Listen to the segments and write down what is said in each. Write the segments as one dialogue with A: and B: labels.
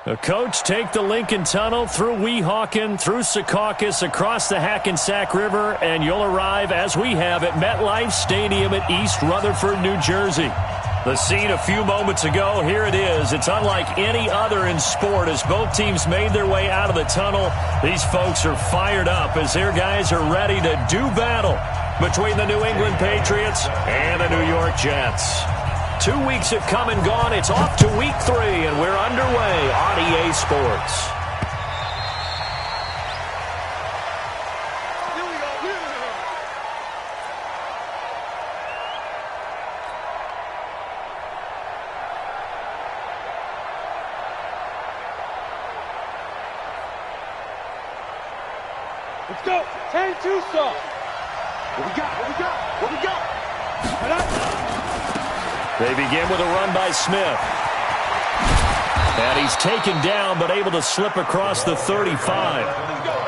A: The coach take the Lincoln Tunnel through Weehawken, through Secaucus, across the Hackensack River, and you'll arrive, as we have, at MetLife Stadium at East Rutherford, New Jersey. The scene a few moments ago, here it is. It's unlike any other in sport. As both teams made their way out of the tunnel, these folks are fired up as their guys are ready to do battle between the New England Patriots and the New York Jets. 2 weeks have come and gone. It's off to week 3, and we're underway on EA Sports.
B: Let's go. 10-2 stop. What we got? What we got? What we got?
A: They begin with a run by Smith. And he's taken down, but able to slip across the 35.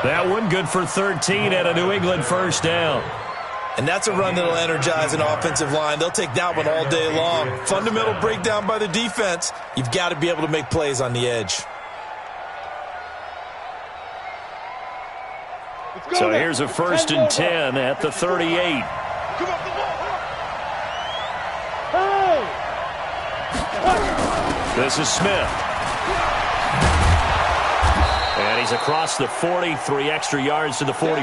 A: That one good for 13 and a New England first down.
C: And that's a run that'll energize an offensive line. They'll take that one all day long. Fundamental breakdown by the defense. You've got to be able to make plays on the edge.
A: So here's a 1st and 10 at the 38. This is Smith. And he's across the 40, 3 extra yards to the 43.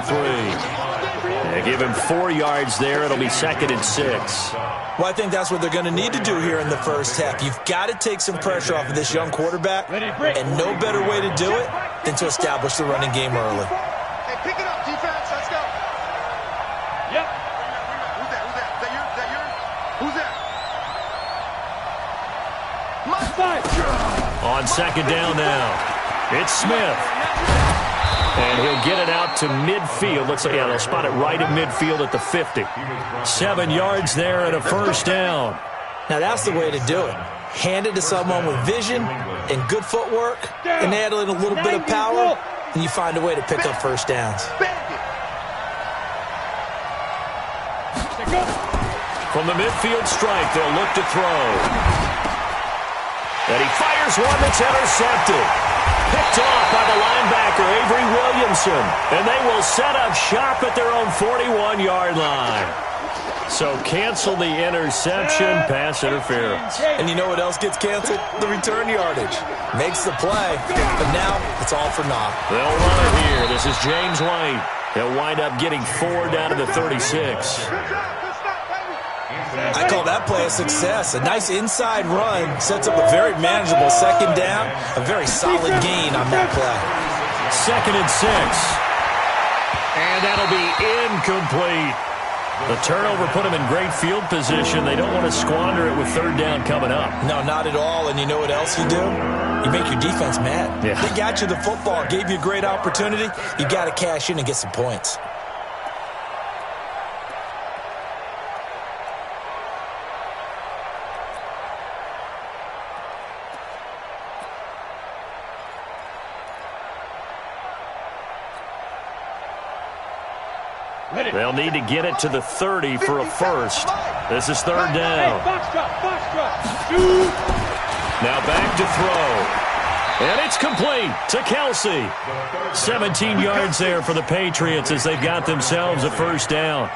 A: They give him 4 yards there. It'll be 2nd and 6.
C: Well, I think that's what they're going to need to do here in the first half. You've got to take some pressure off of this young quarterback, and no better way to do it than to establish the running game early.
B: Hey, pick it up, defense. Let's go. Yep. Who's that? Who's that? Is that yours? Is that yours? Who's that? My side.
A: On 2nd down now, it's Smith. And he'll get it out to midfield. Looks like, yeah, they'll spot it right at midfield at the 50. 7 yards there and a first down.
C: Now, that's the way to do it. Hand it to someone with vision and good footwork, and add in a little bit of power, and you find a way to pick up first downs.
A: From the midfield strike, they'll look to throw. And he fires one that's intercepted. Picked off by the linebacker, Avery Williamson. And they will set up shop at their own 41-yard line. So cancel the interception, pass interference.
C: And you know what else gets canceled? The return yardage. Makes the play, but now it's all for naught.
A: They'll run it here. This is James White. He'll wind up getting 4 down to the 36.
C: I call that play a success. A nice inside run sets up a very manageable 2nd down. A very solid gain on that play.
A: 2nd and 6. And that'll be incomplete. The turnover put them in great field position. They don't want to squander it with 3rd down coming up.
C: No, not at all. And you know what else you do? You make your defense mad.
A: Yeah.
C: They got you the football, gave you a great opportunity. You got to cash in and get some points.
A: They'll need to get it to the 30 for a first. This is 3rd down. Now back to throw. And it's complete to Kelsey. 17 yards there for the Patriots as they've got themselves a first down.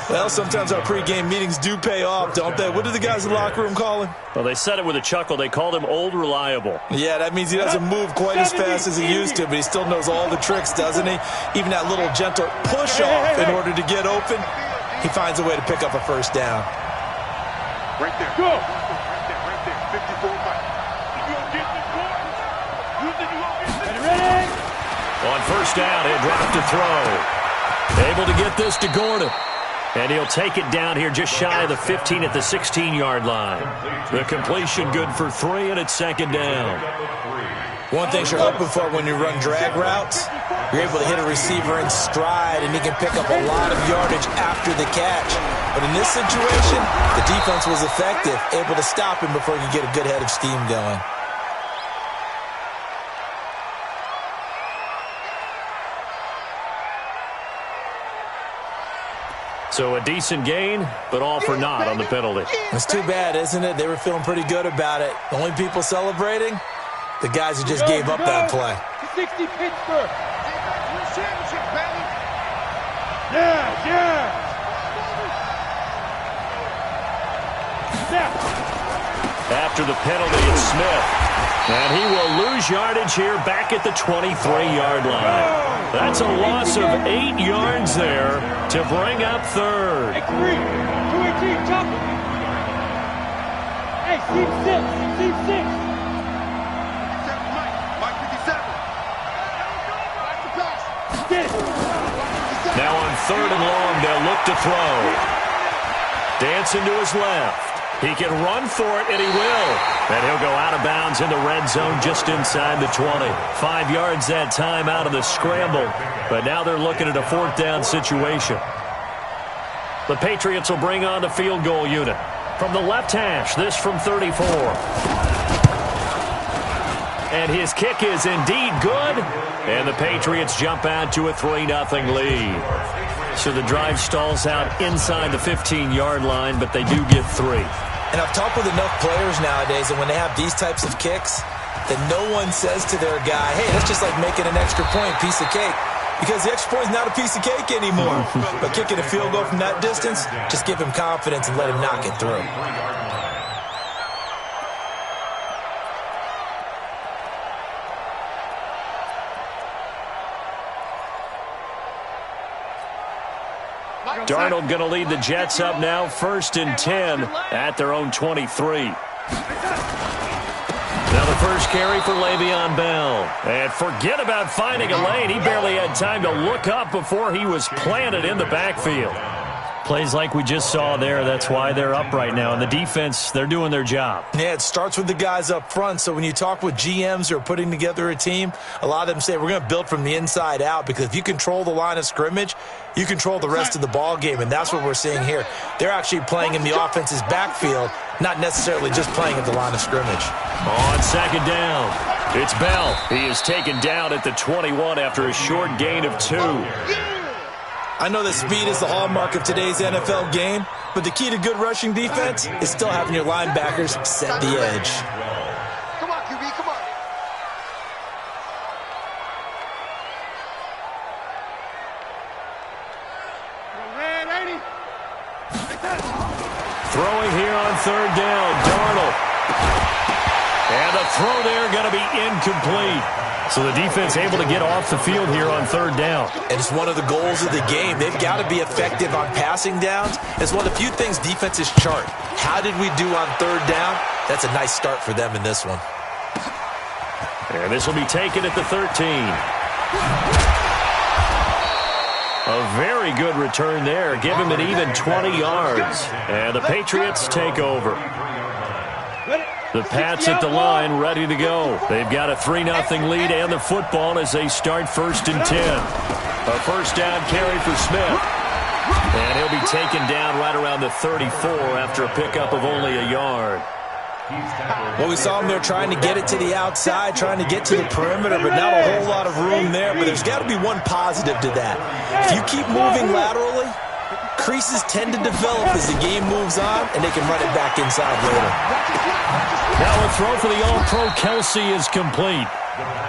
C: Well, sometimes our pregame meetings do pay off, don't they? What do the guys in the locker room call him?
A: Well, they said it with a chuckle. They called him Old Reliable.
C: Yeah, that means he doesn't move quite as fast as he used to, but he still knows all the tricks, doesn't he? Even that little gentle push-off in order to get open, he finds a way to pick up a first down.
B: Right there. Go. Right there. 54 fight. You gonna get this boy? You think you gonna get this? Ready?
A: On first down, he'll drop to throw. Able to get this to Gordon. And he'll take it down here just shy of the 15 at the 16-yard line. The completion good for 3, and it's 2nd down.
C: One thing you're hoping for when you run drag routes, you're able to hit a receiver in stride, and he can pick up a lot of yardage after the catch. But in this situation, the defense was effective, able to stop him before he could get a good head of steam going.
A: So a decent gain, but all for naught on the penalty.
C: It's too bad, isn't it? They were feeling pretty good about it. The only people celebrating, The guys who just gave up that play.
B: 60 Pittsburgh. Championship, baby. Yeah.
A: After the penalty, it's Smith. And he will lose yardage here back at the 23-yard line. That's a loss of 8 yards there to bring up third.
B: Hey, 218, chop it. Hey, seam 6. Mike 57. Get it.
A: Now on 3rd and long, they'll look to throw. Dancing to his left. He can run for it, and he will. And he'll go out of bounds in the red zone just inside the 20. 5 yards that time out of the scramble. But now they're looking at a 4th down situation. The Patriots will bring on the field goal unit. From the left hash, this from 34. And his kick is indeed good. And the Patriots jump out to a 3-0 lead. So the drive stalls out inside the 15-yard line, but they do get 3.
C: And I've talked with enough players nowadays, and when they have these types of kicks, that no one says to their guy, hey, that's just like making an extra point, piece of cake. Because the extra point is not a piece of cake anymore. But kicking a field goal from that distance, just give him confidence and let him knock it through.
A: Darnold going to lead the Jets up now, 1st and 10 at their own 23. Now the first carry for Le'Veon Bell. And forget about finding a lane. He barely had time to look up before he was planted in the backfield. Plays like we just saw there, that's why they're up right now. And the defense, they're doing their job.
C: Yeah, it starts with the guys up front. So when you talk with GMs who are putting together a team, a lot of them say we're going to build from the inside out, because if you control the line of scrimmage, you control the rest of the ball game, and that's what we're seeing here. They're actually playing in the offense's backfield, not necessarily just playing at the line of scrimmage.
A: On 2nd down, it's Bell. He is taken down at the 21 after a short gain of 2.
C: I know that speed is the hallmark of today's NFL game, but the key to good rushing defense is still having your linebackers set the edge.
B: Come on, QB, come on.
A: Throwing here on 3rd down, Darnold. And the throw there going to be incomplete. So the defense able to get off the field here on 3rd down.
C: And it's one of the goals of the game. They've got to be effective on passing downs. It's one of the few things defenses chart. How did we do on 3rd down? That's a nice start for them in this one.
A: And this will be taken at the 13. A very good return there. Give him an even 20 yards. And the Patriots take over. The Pats at the line, ready to go. They've got a 3-0 lead and the football as they start 1st and 10. A 1st down carry for Smith. And he'll be taken down right around the 34 after a pickup of only a yard.
C: Well, we saw him there trying to get it to the outside, trying to get to the perimeter, but not a whole lot of room there. But there's got to be one positive to that. If you keep moving laterally, creases tend to develop as the game moves on, and they can run it back inside later.
A: Now a throw for the All-Pro Kelsey is complete.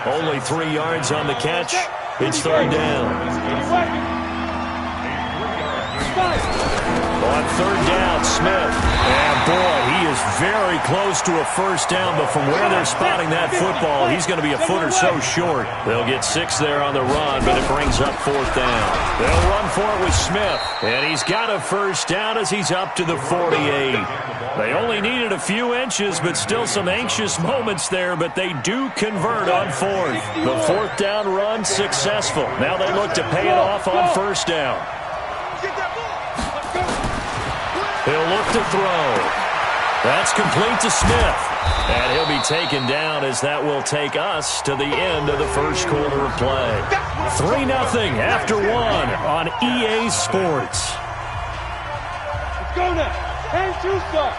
A: Only 3 yards on the catch. It's 3rd down. On 3rd down, Smith. And boy, he is very close to a 1st down, but from where they're spotting that football, he's going to be a foot or so short. They'll get 6 there on the run, but it brings up 4th down. They'll run for it with Smith, and he's got a 1st down as he's up to the 48. They only needed a few inches, but still some anxious moments there, but they do convert on 4th. The 4th down run successful. Now they look to pay it off on 1st down. He'll look to throw. That's complete to Smith. And he'll be taken down as that will take us to the end of the 1st quarter of play. 3-0 after 1 on EA Sports.
B: Let's go now. And two-star.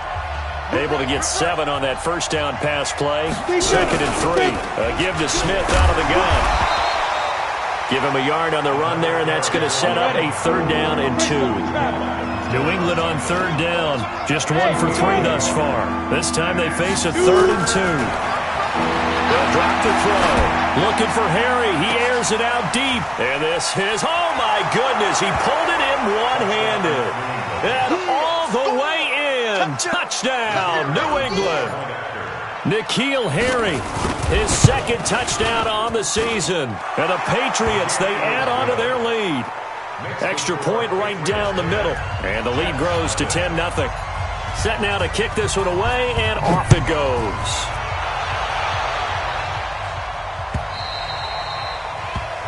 A: Able to get 7 on that 1st down pass play. 2nd and 3. A give to Smith out of the gun. Give him a yard on the run there, and that's going to set up a 3rd down and 2. New England on 3rd down. Just 1 for 3 thus far. This time they face a 3rd and 2. They'll drop the throw. Looking for Harry. He airs it out deep. And this is, oh my goodness, he pulled it in one-handed. And all the way in. Touchdown, New England. N'Keal Harry, his second touchdown on the season. And the Patriots, they add on to their lead. Extra point right down the middle. And the lead grows to 10-0. Set now to kick this one away, and off it goes.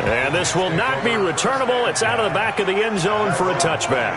A: And this will not be returnable. It's out of the back of the end zone for a touchback.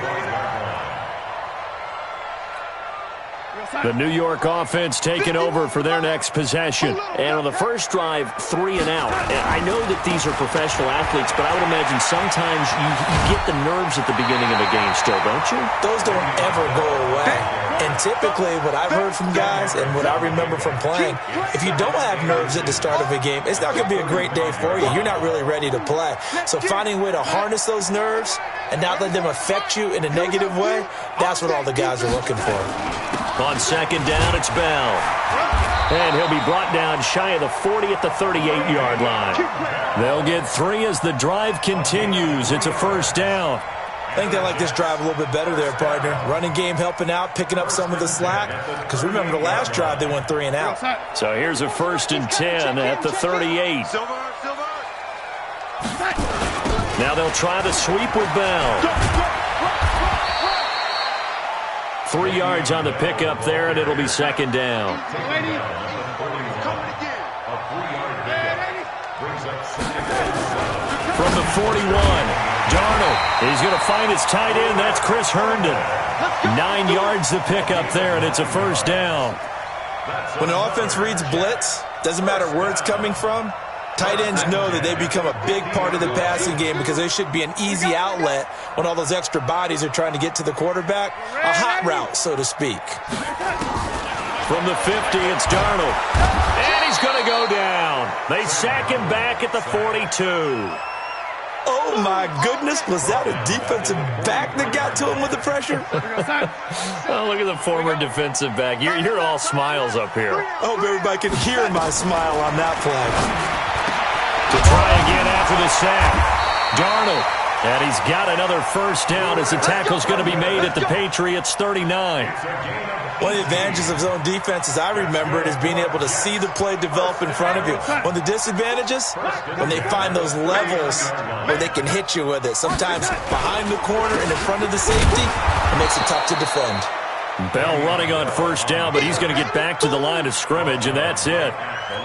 A: The New York offense taking over for their next possession.
D: And on the first drive, 3 and out. And I know that these are professional athletes, but I would imagine sometimes you get the nerves at the beginning of a game still, don't you?
C: Those don't ever go away. And typically what I've heard from guys and what I remember from playing, if you don't have nerves at the start of a game, it's not going to be a great day for you. You're not really ready to play. So finding a way to harness those nerves and not let them affect you in a negative way, that's what all the guys are looking for.
A: On second down, it's Bell. And he'll be brought down shy of the 40 at the 38-yard line. They'll get 3 as the drive continues. It's a first down.
C: I think they like this drive a little bit better there, partner. Running game helping out, picking up some of the slack. Because remember, the last drive, they went 3 and out.
A: So here's a first and 10 at the 38. Now they'll try the sweep with Bell. 3 yards on the pickup there, and it'll be second down. From the 41, Darnold. He's going to find his tight end. That's Chris Herndon. 9 yards the pickup there, and it's a first down.
C: When the offense reads blitz, doesn't matter where it's coming from, tight ends know that they become a big part of the passing game because they should be an easy outlet when all those extra bodies are trying to get to the quarterback. A hot route, so to speak.
A: From the 50, it's Darnold. And he's going to go down. They sack him back at the 42.
C: Oh, my goodness. Was that a defensive back that got to him with the pressure?
A: Oh, look at the former defensive back. You're all smiles up here.
C: I hope everybody can hear my smile on that play.
A: To try again after the sack. Darnold. And he's got another first down as the tackle's going to be made at the Patriots' 39.
C: One of the advantages of zone defense, as I remember it, is being able to see the play develop in front of you. One of the disadvantages, when they find those levels where they can hit you with it. Sometimes behind the corner and in front of the safety, it makes it tough to defend.
A: Bell running on first down, but he's going to get back to the line of scrimmage, and that's it.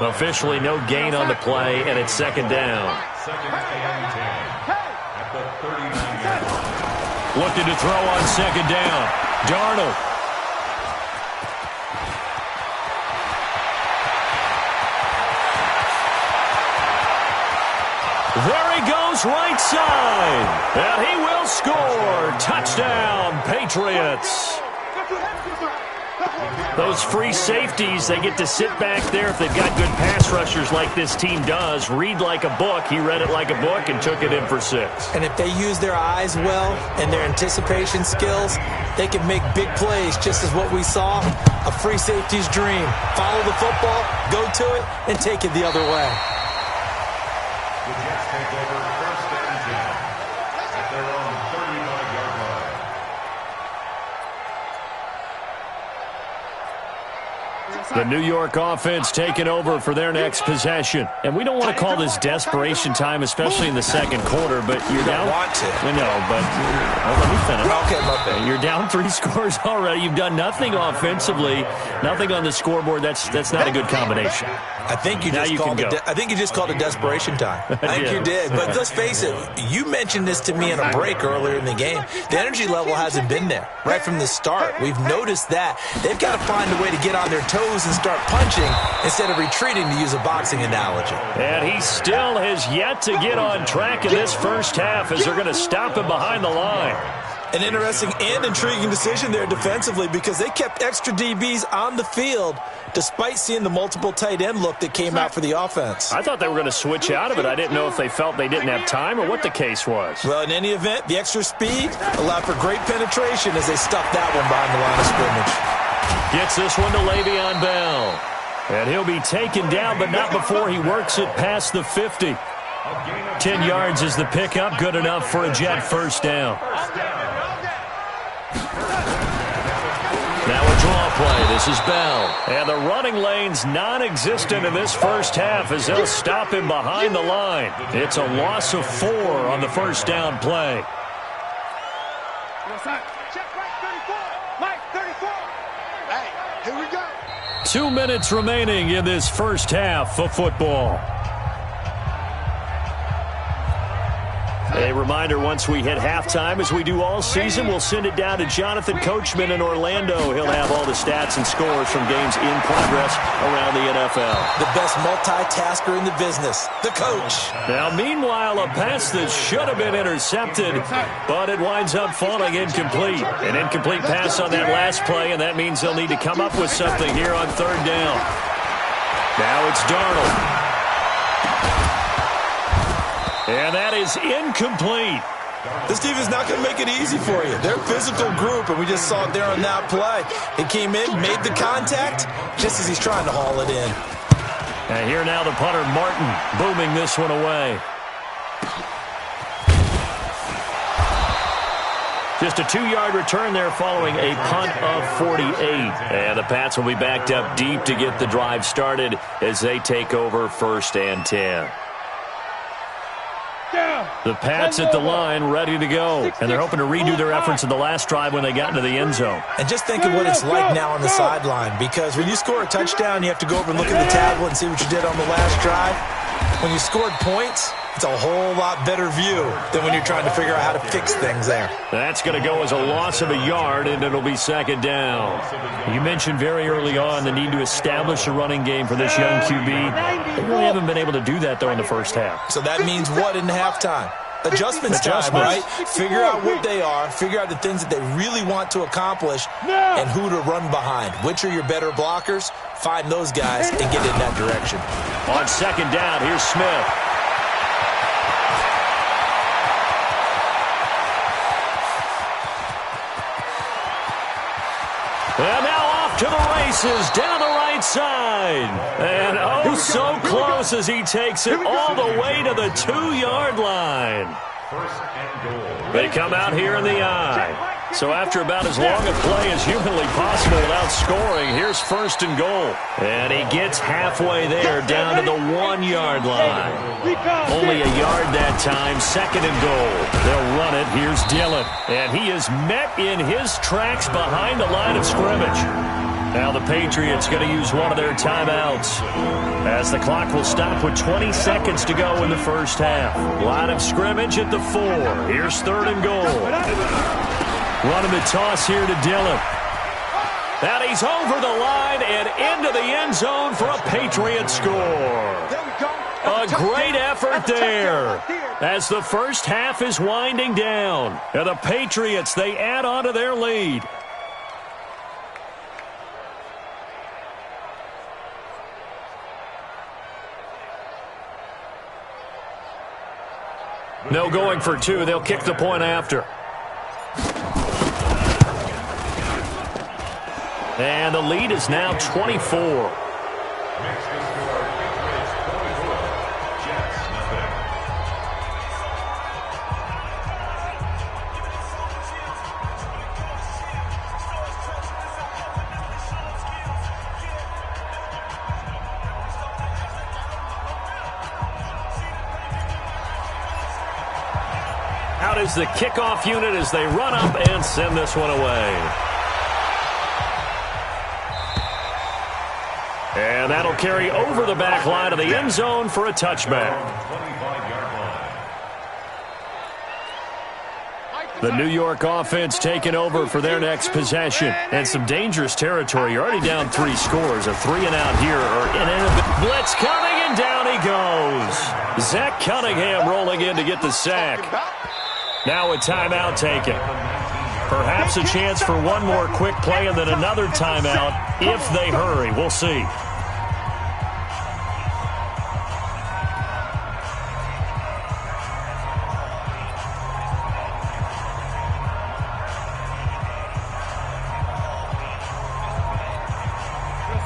A: Officially no gain on the play, and it's second down. Looking to throw on second down. Darnold. There he goes right side. And he will score. Touchdown, Patriots. Those free safeties, they get to sit back there if they've got good pass rushers like this team does. Read like a book. He read it like a book and took it in for 6.
C: And if they use their eyes well and their anticipation skills, they can make big plays, just as what we saw. A free safety's dream. Follow the football, go to it, and take it the other way.
B: The Jets take over first and 10 at their own 35-yard line.
A: The New York offense taking over for their next possession. And we don't want to call this desperation time, especially in the second quarter, but you're down.
C: Want to.
A: I know, but let me finish.
C: Okay, my bad.
A: You're down 3 scores already. You've done nothing offensively, nothing on the scoreboard. That's not a good combination.
C: I think you just called it desperation time. I think you did. But let's face it, you mentioned this to me in a break earlier in the game. The energy level hasn't been there right from the start. We've noticed that. They've got to find a way to get on their toes and start punching instead of retreating, to use a boxing analogy.
A: And he still has yet to get on track in this first half as they're going to stop him behind the line.
C: An interesting and intriguing decision there defensively because they kept extra DBs on the field despite seeing the multiple tight end look that came out for the offense.
A: I thought they were going to switch out of it. I didn't know if they felt they didn't have time or what the case was.
C: Well, in any event, the extra speed allowed for great penetration as they stuffed that one behind the line of scrimmage.
A: Gets this one to Le'Veon Bell. And he'll be taken down, but not before he works it past the 50. 10 yards is the pickup, good enough for a Jet first down.
D: Now a draw play. This is Bell.
A: And the running lane's non-existent in this first half as they'll stop him behind the line. It's a loss of 4 on the first down play.
B: Check right 34. Mike, 34. Hey, here we go.
A: 2 minutes remaining in this first half of football. A reminder, once we hit halftime, as we do all season, we'll send it down to Jonathan Coachman in Orlando. He'll have all the stats and scores from games in progress around the NFL.
C: The best multitasker in the business, the coach.
A: Now, meanwhile, a pass that should have been intercepted, but it winds up falling incomplete. An incomplete pass on that last play, and that means they'll need to come up with something here on third down. Now it's Darnold. And that is incomplete.
C: This team is not going to make it easy for you. They're a physical group, and we just saw it there on that play. He came in, made the contact, just as he's trying to haul it in.
A: And here now the punter, Martin, booming this one away. Just a 2-yard return there following a punt of 48. And the Pats will be backed up deep to get the drive started as they take over first and 10. The Pats at the line, ready to go. And they're hoping to redo their efforts in the last drive when they got into the end zone.
C: And just think of what it's like now on the sideline, because when you score a touchdown, you have to go over and look at the tablet and see what you did on the last drive. When you scored points, it's a whole lot better view than when you're trying to figure out how to fix things there.
A: That's going to go as a loss of a yard, and it'll be second down. You mentioned very early on the need to establish a running game for this young QB. They really haven't been able to do that, though, in the first half.
C: So that means what in halftime? Adjustments time, right? Figure out what they are, figure out the things that they really want to accomplish, and who to run behind. Which are your better blockers? Find those guys and get in that direction.
A: On second down, here's Smith. And now off to the races, down the right side. And oh, so close as he takes it all the way to the 2-yard line. They come out here in the I. So after about as long a play as humanly possible without scoring, here's first and goal. And he gets halfway there, down to the 1-yard line. Only a yard that time, second and goal. They'll run it. Here's Dillon. And he is met in his tracks behind the line of scrimmage. Now the Patriots going to use one of their timeouts as the clock will stop with 20 seconds to go in the first half. Line of scrimmage at the 4. Here's third and goal. Running the toss here to Dillon. And he's over the line and into the end zone for a Patriot score. A great effort there as the first half is winding down. And the Patriots, they add on to their lead. No going for 2. They'll kick the point after. And the lead is now 24. Out is the kickoff unit as they run up and send this one away. And that'll carry over the back line of the end zone for a touchback. The New York offense taking over for their next possession. And some dangerous territory. You're already down 3 scores. A 3 and out here. Blitz coming, and down he goes. Zach Cunningham rolling in to get the sack. Now a timeout taken. Perhaps a chance for one more quick play and then another timeout if they hurry. We'll see.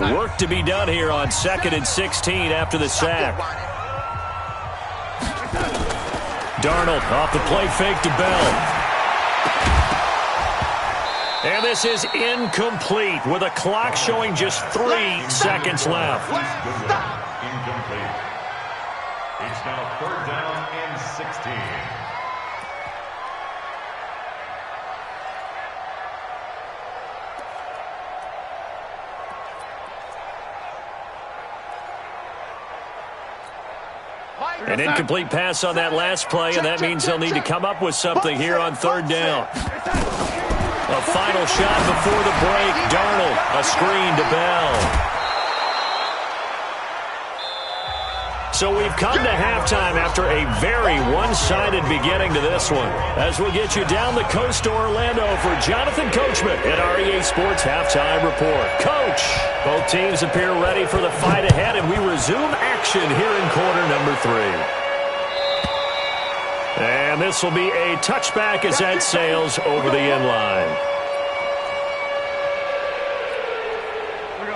A: Work to be done here on 2nd and 16 after the sack. Darnold off the play fake to Bell. And this is incomplete with a clock showing just 3 seconds left.
E: Incomplete. It's now 3rd down and 16.
A: An incomplete pass on that last play, and that means they'll need to come up with something here on 3rd down. A final shot before the break. Darnold, a screen to Bell. So we've come to halftime after a very one-sided beginning to this one. As we'll get you down the coast to Orlando for Jonathan Coachman at our EA Sports Halftime Report. Coach, both teams appear ready for the fight ahead, and we resume action here in quarter number 3. And this will be a touchback as that sails over the end line.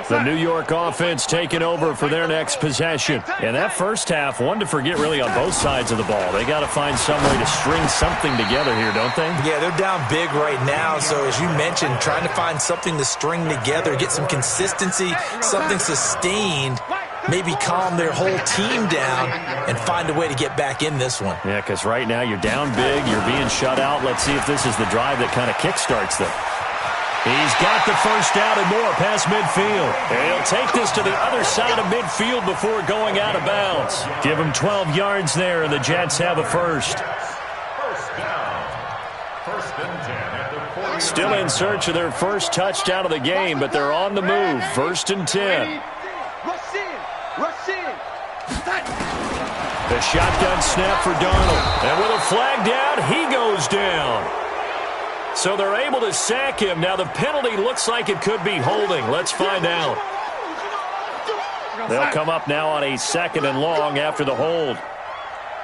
A: The New York offense taking over for their next possession. And that first half, one to forget really on both sides of the ball. They got to find some way to string something together here, don't they?
C: Yeah, they're down big right now. So as you mentioned, trying to find something to string together, get some consistency, something sustained, maybe calm their whole team down and find a way to get back in this one.
A: Yeah, because right now you're down big, you're being shut out. Let's see if this is the drive that kind of kickstarts them. He's got the first down and more past midfield. And he'll take this to the other side of midfield before going out of bounds. Give him 12 yards there, and the Jets have a first.
E: First down. 1st and 10 at the 40.
A: Still in search of their first touchdown of the game, but they're on the move. 1st and 10.
F: Rush in. Rush in.
A: The shotgun snap for Darnold. And with a flag down, he goes down. So they're able to sack him. Now the penalty looks like it could be holding. Let's find out. They'll come up now on a 2nd and long after the hold.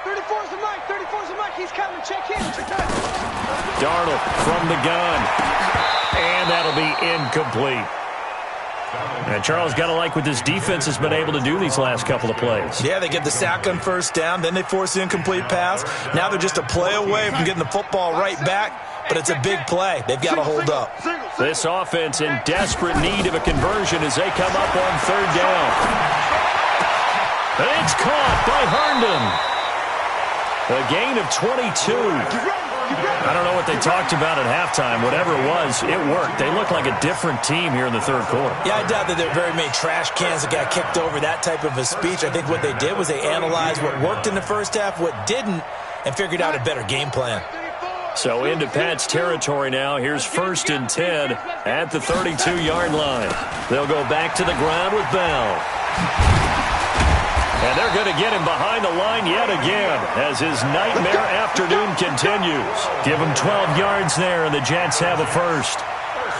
F: 34's the mic. 34's the mic. He's coming. Check him.
A: Darnold from the gun. And that'll be incomplete. And Charles, got to like what this defense has been able to do these last couple of plays.
C: Yeah, they get the sack on 1st down, then they force the incomplete pass. Now they're just a play away from getting the football right back, but it's a big play. They've got to hold up.
A: This offense in desperate need of a conversion as they come up on 3rd down. And it's caught by Herndon. A gain of 22. I don't know what they talked about at halftime. Whatever it was, it worked. They look like a different team here in the 3rd quarter.
C: Yeah, I doubt that there are very many trash cans that got kicked over, that type of a speech. I think what they did was they analyzed what worked in the first half, what didn't, and figured out a better game plan.
A: So into Pat's territory now. Here's 1st and 10 at the 32-yard line. They'll go back to the ground with Bell. And they're going to get him behind the line yet again as his nightmare afternoon continues. Give him 12 yards there, and the Jets have a first.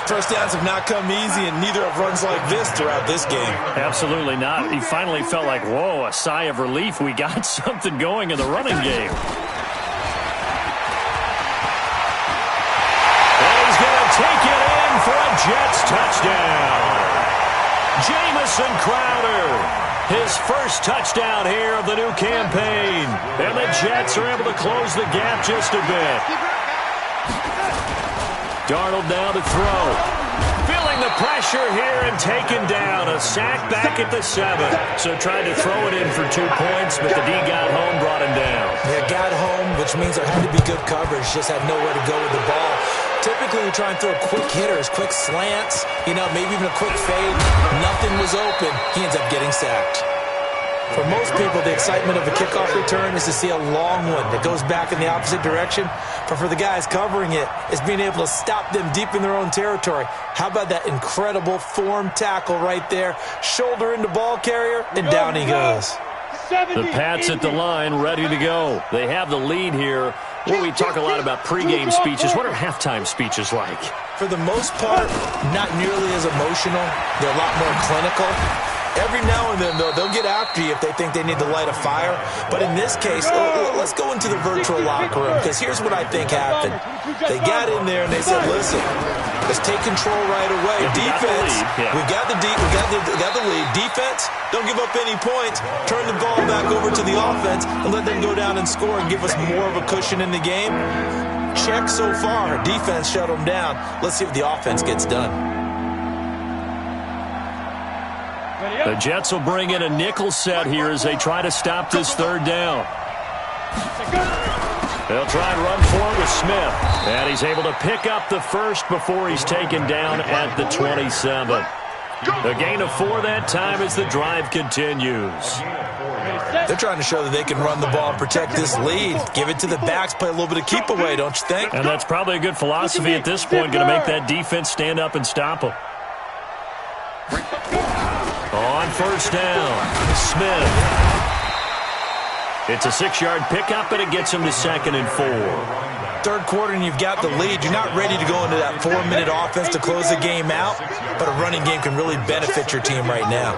C: First downs have not come easy, and neither have runs like this throughout this game.
A: Absolutely not. He finally felt like, whoa, a sigh of relief. We got something going in the running game. And he's going to take it in for a Jets touchdown. Jamison Crowder. His first touchdown here of the new campaign. And the Jets are able to close the gap just a bit. Darnold now to throw. Feeling the pressure here and taken down. A sack back at the 7. So tried to throw it in for 2 points, but the D got home, brought him down.
C: Yeah, got home, which means there had to be good coverage. Just had nowhere to go with the ball. Typically, we try and throw quick hitters, quick slants, maybe even a quick fade. Nothing was open. He ends up getting sacked. For most people, the excitement of a kickoff return is to see a long one that goes back in the opposite direction. But for the guys covering it, it's being able to stop them deep in their own territory. How about that incredible form tackle right there? Shoulder into ball carrier, and down he goes.
A: The Pats at the line, ready to go. They have the lead here. Well, we talk a lot about pregame speeches. What are halftime speeches like?
C: For the most part, not nearly as emotional. They're a lot more clinical. Every now and then, though, they'll get after you if they think they need to light a fire. But in this case, let's go into the virtual locker room, because here's what I think happened. They got in there and they said, listen, Let's take control right away. Defense, we got the lead. Defense, don't give up any points. Turn the ball back over to the offense and let them go down and score and give us more of a cushion in the game. Check so far. Defense shut them down. Let's see if the offense gets done.
A: The Jets will bring in a nickel set here as they try to stop this third down. They'll try and run for it with Smith. And he's able to pick up the first before he's taken down at the 27. A gain of 4 that time as the drive continues.
C: They're trying to show that they can run the ball and protect this lead. Give it to the backs, play a little bit of keep away, don't you think?
A: And that's probably a good philosophy at this point, going to make that defense stand up and stop them. On first down, Smith. It's a 6-yard pickup, and it gets him to 2nd and 4.
C: Third quarter, and you've got the lead. You're not ready to go into that 4-minute offense to close the game out, but a running game can really benefit your team right now.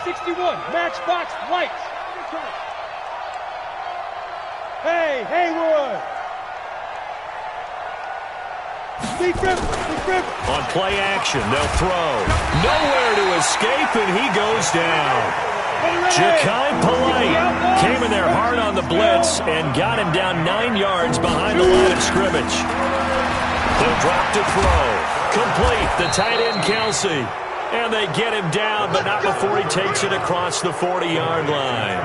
F: 61, matchbox lights. Hey, Haywood.
A: On play action, they'll throw. Nowhere to escape, and he goes down. Ja'Kai Polite came in there hard on the blitz and got him down 9 yards behind the line of scrimmage. They'll drop to throw. Complete, the tight end Kelsey. And they get him down, but not before he takes it across the 40-yard line.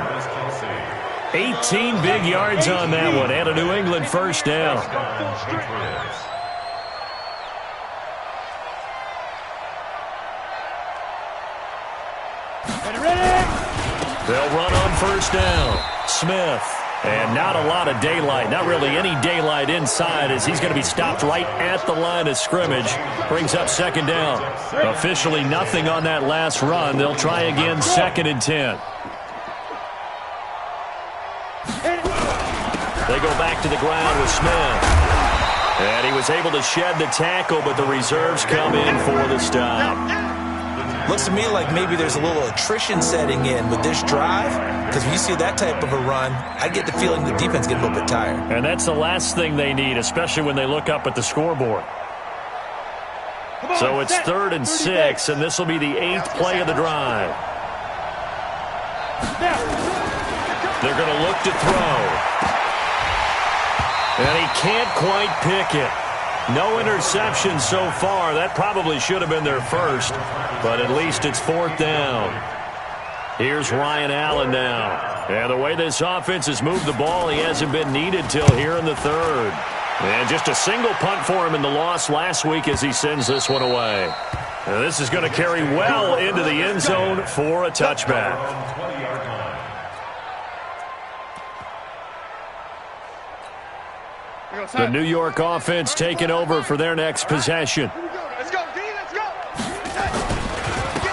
A: 18 big yards on that one, and a New England first down. They'll run on first down. Smith. And not a lot of daylight. Not really any daylight inside as he's going to be stopped right at the line of scrimmage. Brings up 2nd down. Officially nothing on that last run. They'll try again 2nd and 10. They go back to the ground with Smith. And he was able to shed the tackle, but the reserves come in for the stop.
C: Looks to me like maybe there's a little attrition setting in with this drive, because when you see that type of a run, I get the feeling the defense gets a little bit tired.
A: And that's the last thing they need, especially when they look up at the scoreboard. So it's 3rd and 6, and this will be the 8th play of the drive. They're going to look to throw. And he can't quite pick it. No interception so far. That probably should have been their first, but at least it's 4th down. Here's Ryan Allen now. And the way this offense has moved the ball, he hasn't been needed till here in the 3rd. And just a single punt for him in the loss last week as he sends this one away. And this is going to carry well into the end zone for a touchback. The New York offense taking over for their next possession.
F: Let's go, D, let's go.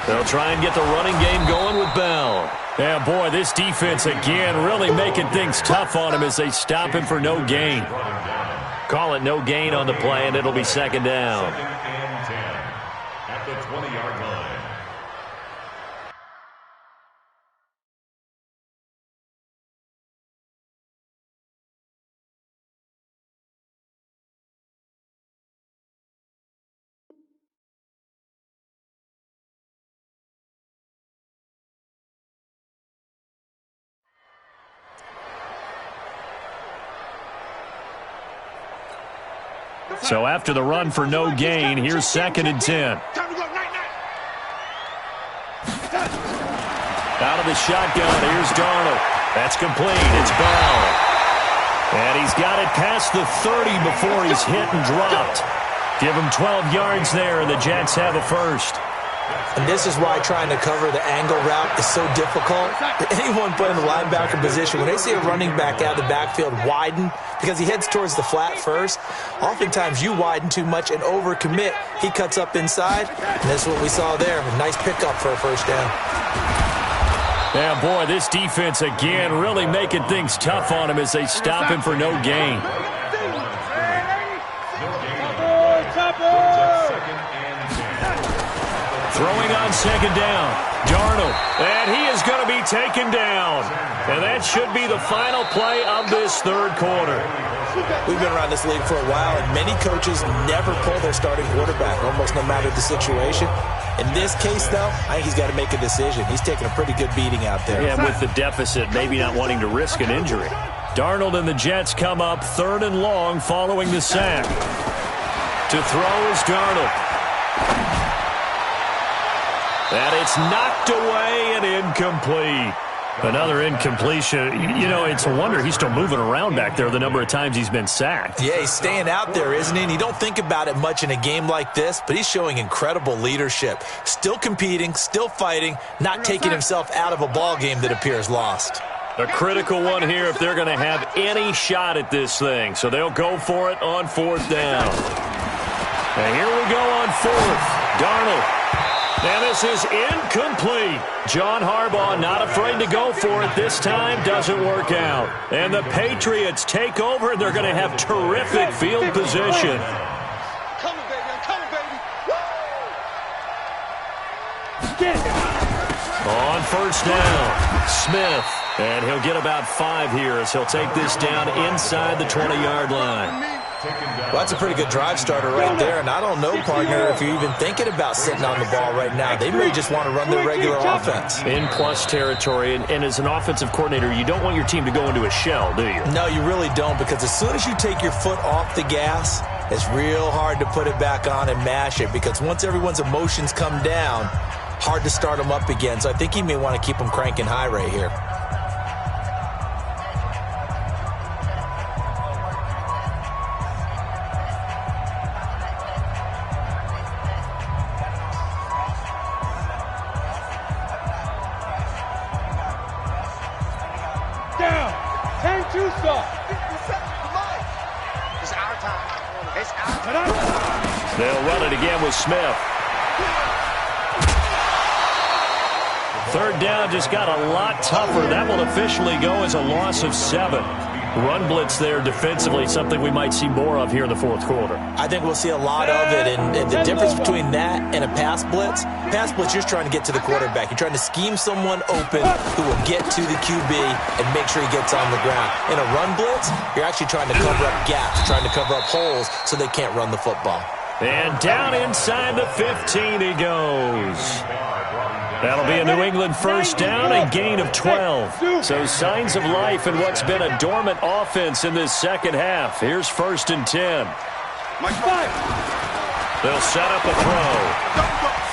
A: They'll try and get the running game going with Bell. Yeah, boy, this defense again really making things tough on him as they stop him for no gain. Call it no gain on the play, and it'll be 2nd down.
E: 2nd and 10 at the 20-yard line.
A: So after the run for no gain, here's 2nd and 10. Out of the shotgun, here's Darnold. That's complete. It's Bell. And he's got it past the 30 before he's hit and dropped. Give him 12 yards there, and the Jets have a first.
C: And this is why trying to cover the angle route is so difficult. Anyone playing the linebacker position, when they see a running back out of the backfield widen, because he heads towards the flat first, oftentimes you widen too much and overcommit. He cuts up inside, and that's what we saw there. A nice pickup for a first down.
A: Yeah, boy, this defense again really making things tough on him as they stop him for no gain. Throwing on on second down. Darnold, and he is going to be taken down. And that should be the final play of this third quarter.
C: We've been around this league for a while, and many coaches never pull their starting quarterback, almost no matter the situation. In this case, though, I think he's got to make a decision. He's taking a pretty good beating out there.
A: Yeah, with the deficit, maybe not wanting to risk an injury. Darnold and the Jets come up 3rd and long following the sack. To throw is Darnold. And it's knocked away and incomplete. Another incompletion. You know, it's a wonder he's still moving around back there the number of times he's been sacked.
C: Yeah, he's staying out there, isn't he? And you don't think about it much in a game like this, but he's showing incredible leadership. Still competing, still fighting, not taking himself out of a ball game that appears lost.
A: A critical one here if they're going to have any shot at this thing. So they'll go for it on 4th down. And here we go on 4th. Darnold. And this is incomplete. John Harbaugh not afraid to go for it this time. Doesn't work out. And the Patriots take over. They're going to have terrific field position.
F: Coming, baby. I'm coming, baby.
A: On 1st down, Smith. And he'll get about 5 here as he'll take this down inside the 20-yard line.
C: Well, that's a pretty good drive starter right there, and I don't know, partner, if you're even thinking about sitting on the ball right now. They may just want to run their regular offense.
A: In plus territory, and as an offensive coordinator, you don't want your team to go into a shell, do you?
C: No, you really don't, because as soon as you take your foot off the gas, it's real hard to put it back on and mash it, because once everyone's emotions come down, hard to start them up again. So I think he may want to keep them cranking high right here.
A: They'll run it again with Smith. 3rd down just got a lot tougher. That will officially go as a loss of 7. Run blitz there defensively, something we might see more of here in the 4th quarter.
C: I think we'll see a lot of it, and the difference between that and a pass blitz, you're just trying to get to the quarterback. You're trying to scheme someone open who will get to the QB and make sure he gets on the ground. In a run blitz, you're actually trying to cover up gaps, trying to cover up holes so they can't run the football.
A: And down inside the 15 he goes. That'll be a New England 1st down, a gain of 12. So signs of life in what's been a dormant offense in this second half. Here's 1st and 10. They'll set up a throw.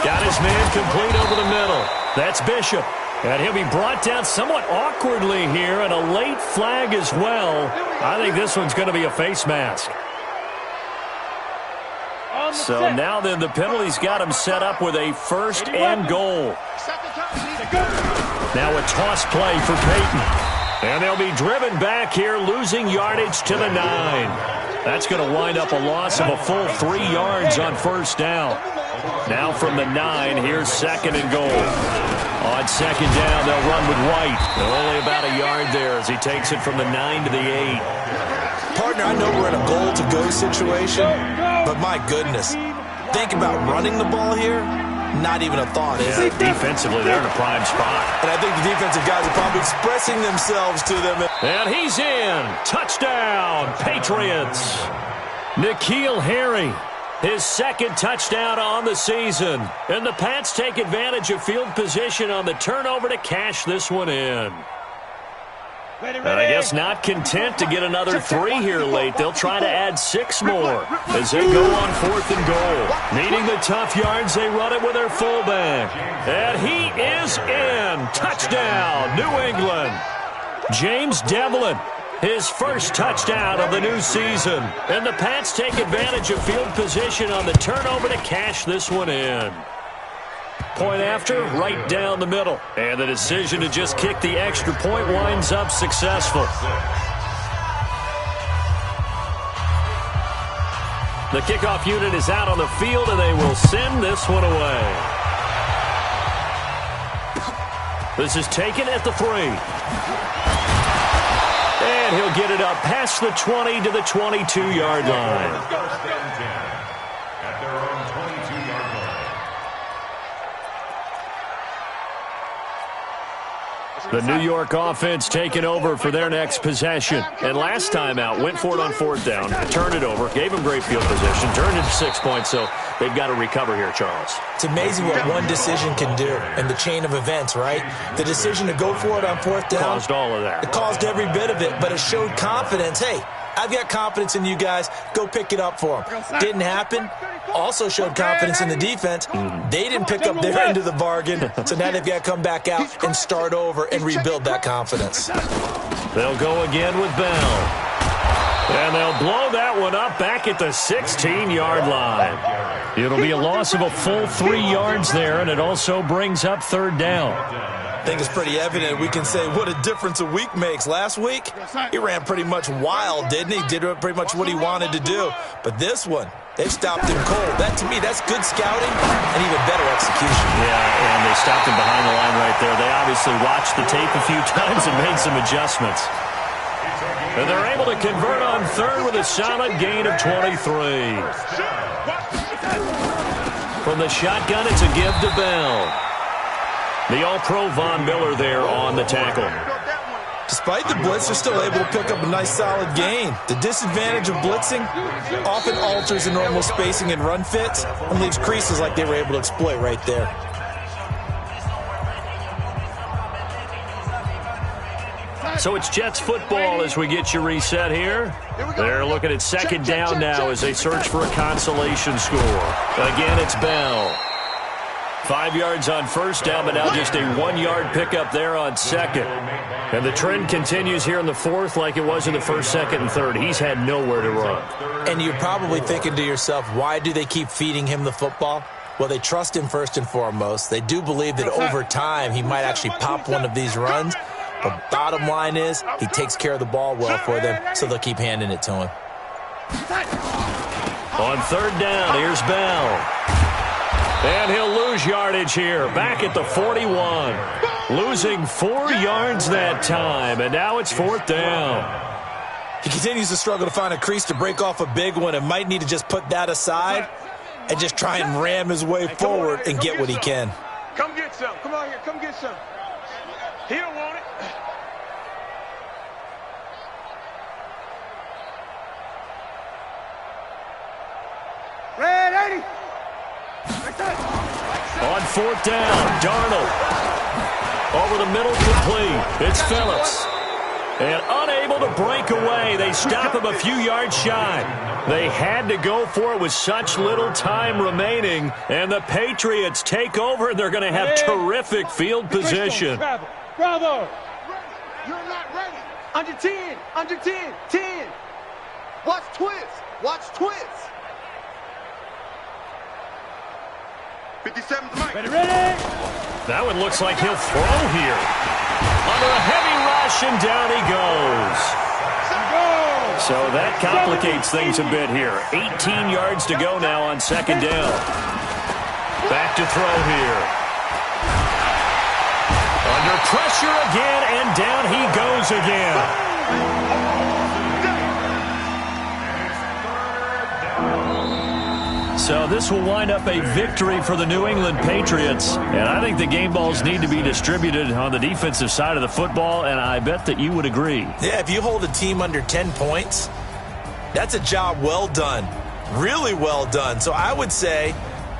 A: Got his man complete over the middle. That's Bishop. And he'll be brought down somewhat awkwardly here, and a late flag as well. I think this one's going to be a face mask. So now then the penalty's got him set up with a 1st and goal. Now a toss play for Peyton. And they'll be driven back here, losing yardage to the 9. That's going to wind up a loss of a full 3 yards on 1st down. Now from the 9, here's 2nd and goal. On 2nd down, they'll run with White. Only about a yard there as he takes it from the 9 to the 8.
C: Partner, I know we're in a goal-to-go situation, but my goodness, think about running the ball here. Not even a thought, is it?
A: Defensively, they're in a prime spot.
C: And I think the defensive guys are probably expressing themselves to them.
A: And he's in. Touchdown, Patriots. N'Keal Harry, his 2nd touchdown on the season. And the Pats take advantage of field position on the turnover to cash this one in. And I guess not content to get another 3 here late. They'll try to add 6 more as they go on 4th and goal. Needing the tough yards, they run it with their fullback. And he is in. Touchdown, New England. James Devlin, his 1st touchdown of the new season. And the Pats take advantage of field position on the turnover to cash this one in. Point after, right down the middle. And the decision to just kick the extra point winds up successful. The kickoff unit is out on the field, and they will send this one away. This is taken at the 3. And he'll get it up past the 20 to the 22-yard line. The New York offense taking over for their next possession. And last time out, went for it on 4th down, turned it over, gave them great field position, turned it to 6 points, so they've got to recover here, Charles.
C: It's amazing what one decision can do in the chain of events, right? The decision to go for it on 4th down.
A: Caused all of that.
C: It caused every bit of it, but it showed confidence. Hey, I've got confidence in you guys. Go pick it up for them. Didn't happen. Also showed confidence in the defense. They didn't pick up their end of the bargain, so now they've got to come back out and start over and rebuild that confidence.
A: They'll go again with Bell. And they'll blow that one up back at the 16-yard line. It'll be a loss of a full 3 yards there, and it also brings up 3rd down.
C: I think it's pretty evident. We can say what a difference a week makes. Last week, he ran pretty much wild, didn't he? Did pretty much what he wanted to do. But this one, they've stopped him cold. That, to me, that's good scouting and even better execution.
A: Yeah, and they stopped him behind the line right there. They obviously watched the tape a few times and made some adjustments. And they're able to convert on 3rd with a solid gain of 23. From the shotgun, it's a give to Bell. The All-Pro Von Miller there on the tackle.
C: Despite the blitz, they're still able to pick up a nice solid gain. The disadvantage of blitzing often alters the normal spacing and run fits and leaves creases like they were able to exploit right there.
A: So it's Jets football as we get you reset here. They're looking at 2nd down now as they search for a consolation score. Again, it's Bell. 5 yards on 1st down, but now just a 1-yard pickup there on 2nd. And the trend continues here in the 4th like it was in the 1st, 2nd, and 3rd. He's had nowhere to run.
C: And you're probably thinking to yourself, why do they keep feeding him the football? Well, they trust him first and foremost. They do believe that over time he might actually pop one of these runs. But bottom line is he takes care of the ball well for them, so they'll keep handing it to him.
A: On 3rd down, here's Bell. And he'll lose yardage here, back at the 41. Losing 4 yards that time, and now it's 4th down.
C: He continues to struggle to find a crease to break off a big one and might need to just put that aside and just try and ram his way forward and get what he can.
F: Come get some. Come on here. Come get some. He don't want it. Red 80.
A: On 4th down, Darnold. Over the middle, complete. It's Phillips. And unable to break away. They stop him a few yards shy. They had to go for it with such little time remaining. And the Patriots take over, and they're going to have terrific field position.
F: Bravo. You're not ready. Under 10. Under 10. 10. Watch twist. Watch twist.
B: 57 to Mike.
F: Ready, ready.
A: That one looks like he'll throw here. Under a heavy rush, and down he goes. So that complicates things a bit here. 18 yards to go now on 2nd down. Back to throw here. Under pressure again, and down he goes again. So this will wind up a victory for the New England Patriots. And I think the game balls need to be distributed on the defensive side of the football, and I bet that you would agree.
C: Yeah, if you hold a team under 10 points, that's a job well done. Really well done. So I would say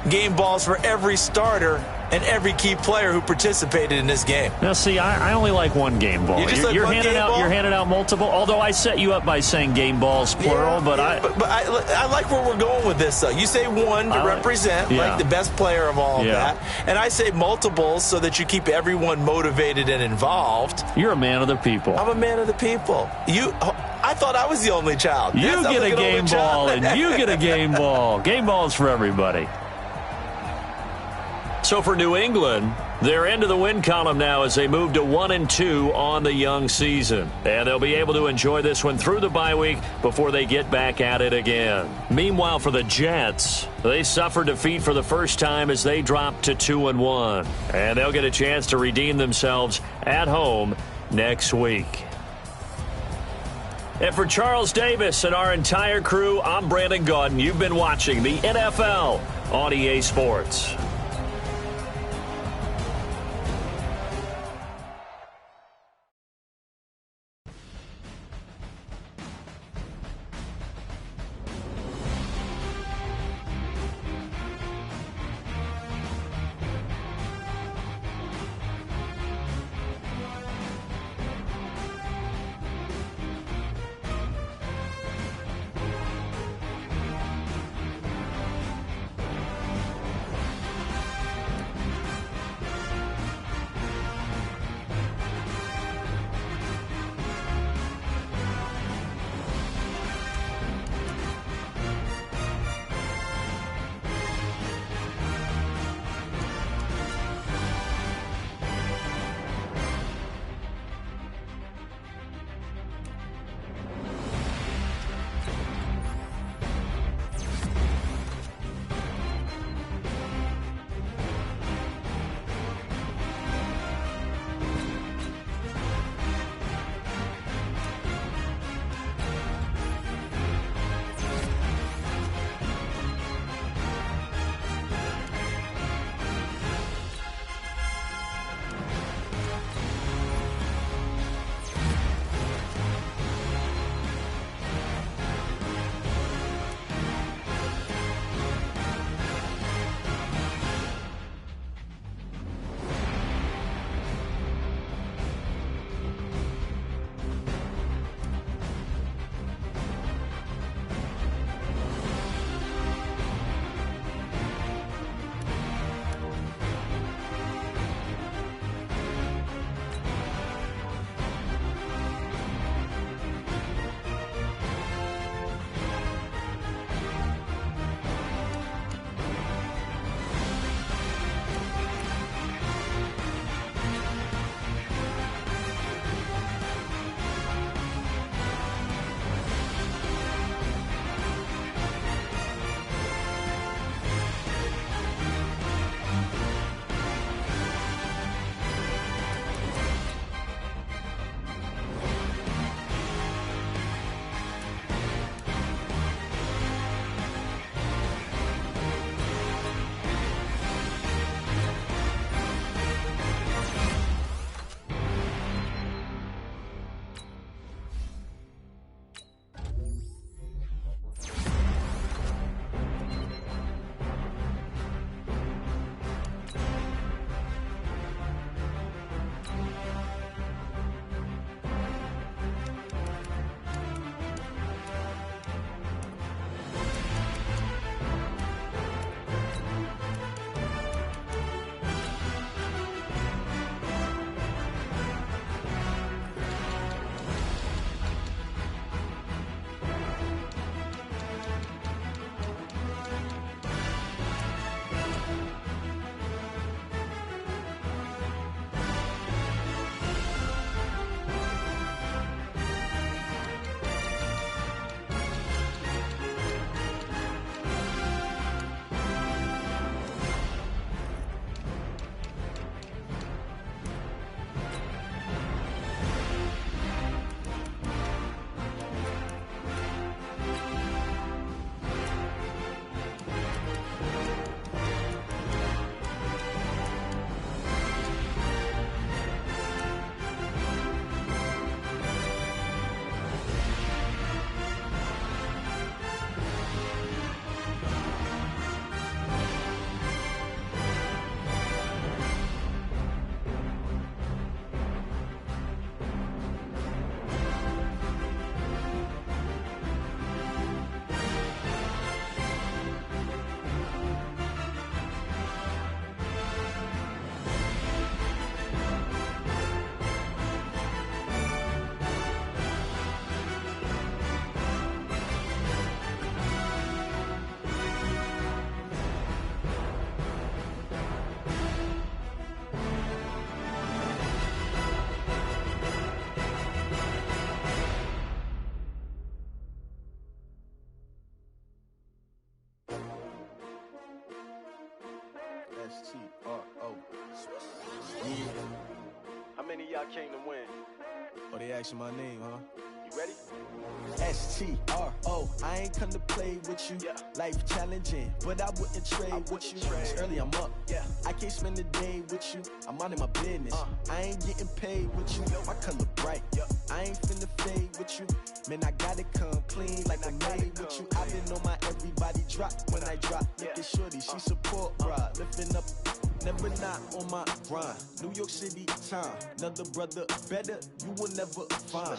C: game balls for every starter and every key player who participated in this game.
A: Now, see, I only like one game ball. You're handing out multiple. Although I set you up by saying game balls plural, but
C: I like where we're going with this. Though you say one to represent like the best player of all of that, and I say multiples so that you keep everyone motivated and involved.
A: You're a man of the people.
C: I'm a man of the people. I thought I was the only child.
A: You get a game ball, and you get a game ball. Game balls for everybody. So for New England, they're into the win column now as they move to 1-2 on the young season. And they'll be able to enjoy this one through the bye week before they get back at it again. Meanwhile, for the Jets, they suffered defeat for the first time as they dropped to 2-1. And they'll get a chance to redeem themselves at home next week. And for Charles Davis and our entire crew, I'm Brandon Gaudin. You've been watching the NFL on EA Sports.
G: S-T-R-O. Yeah.
F: How many of y'all came to win?
G: Oh, they asking my name, huh?
F: You ready?
G: S-T-R-O. I ain't come to play with you.
F: Yeah.
G: Life challenging, but I wouldn't trade with you. It's early, I'm up.
F: Yeah.
G: I can't spend the day with you. I'm minding my business. I ain't getting paid with you. My color bright. I ain't finna fade with you. Man, I gotta come clean like I made with you. I've been on my everybody drop when I drop. Look at shorty, she support ride. Lifting up, never not on my grind. New York City time. Another brother better, you will never find.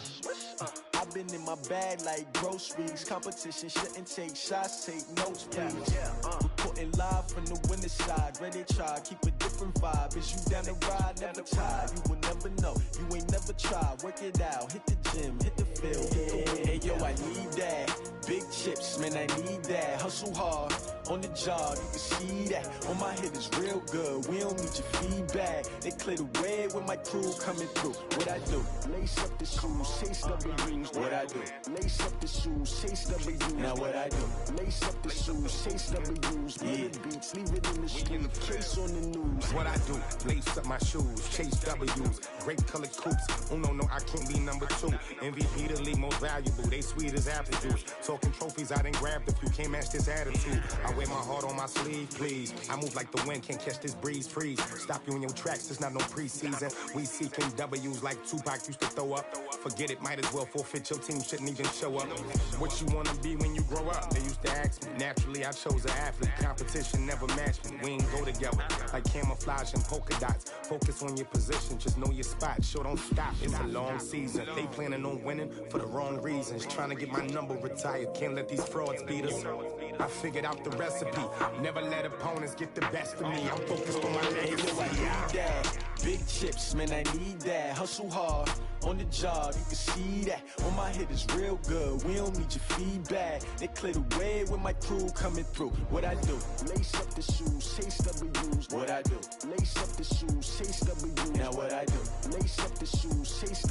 G: I've been in my bag like groceries. Competition shouldn't take shots, take notes, please. Reporting live from the winning side. Ready to try, keep a different vibe. Is you down the ride, never tired. You will never know, you ain't never tried. Work it out, hit the gym, hit the field, hit the wind. Hey yo, I need that. Big chips, man, I need that. Hustle hard, on the job, you can see that. On my head is real good, we don't need your feedback. They clear the way with my crew coming through. What I do? Lace up the shoes, chase W's. What I do? Lace up the shoes, chase W's. Now what I do? Lace up the shoes, chase W's. Yeah. Beats, leave it in the street, case on the news.
H: What I do? Lace up my shoes, chase W's. Great colored coops. Oh no, I can't be number 2. MVP the league most valuable. They sweet as apple juice. Talking trophies, I didn't grab the few. Can't match this attitude. I wear my heart on my sleeve, please. I move like the wind, can't catch this breeze, freeze. Stop you in your tracks, it's not no preseason. We seeking W's like Tupac used to throw up. Forget it, might as well forfeit. Your team shouldn't even show up. What you wanna be when you grow up? They used to ask me. Naturally, I chose an athlete. Competition never matched me. We ain't go together like camouflage and polka dots. Focus on your position, just know your spot. Sure, don't stop. It's a long season. They planning on winning for the wrong reasons. Trying to get my number retired. Can't let these frauds beat us. I figured out the recipe. Never let opponents get the best of me. I'm focused on my legacy.
G: I need that. Big chips, man, I need that. Hustle hard, on the job, you can see that. On my head is real good, we don't need your feedback. They clear the way with my crew coming through. What I do? Lace up the shoes, chase W's. What I do? Lace up the shoes, chase W's. Now what I do? Lace up the shoes, chase